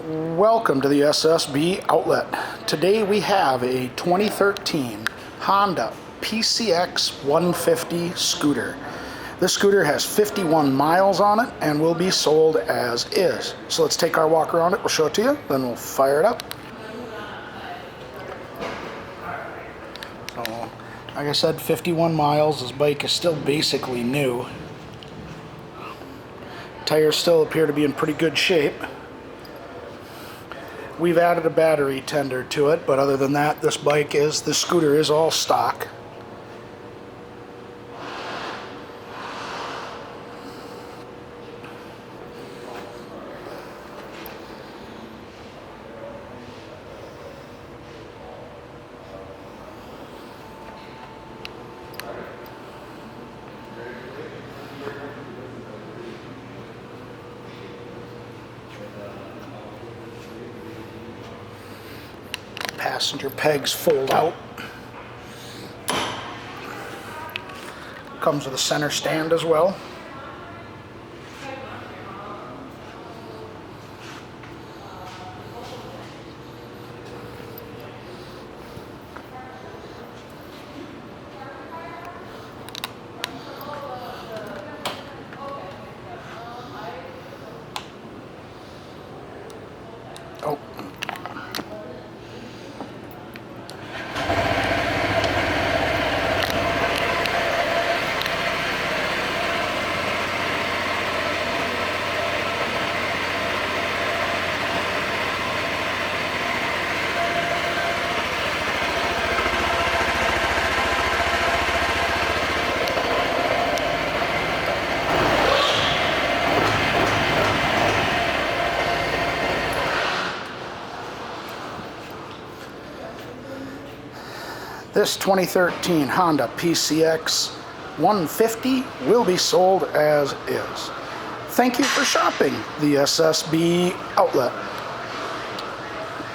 Welcome to the SSB outlet. Today we have a 2013 Honda PCX150 scooter. This scooter has 51 miles on it and will be sold as is. So let's take our walk around it, we'll show it to you, then we'll fire it up. So, like I said, 51 miles, this bike is still basically new. Tires still appear to be in pretty good shape. We've added a battery tender to it, but other than that, this scooter is all stock. Passenger pegs fold out. Comes with a center stand as well. Oh. This 2013 Honda PCX150 will be sold as is. Thank you for shopping the SSB outlet.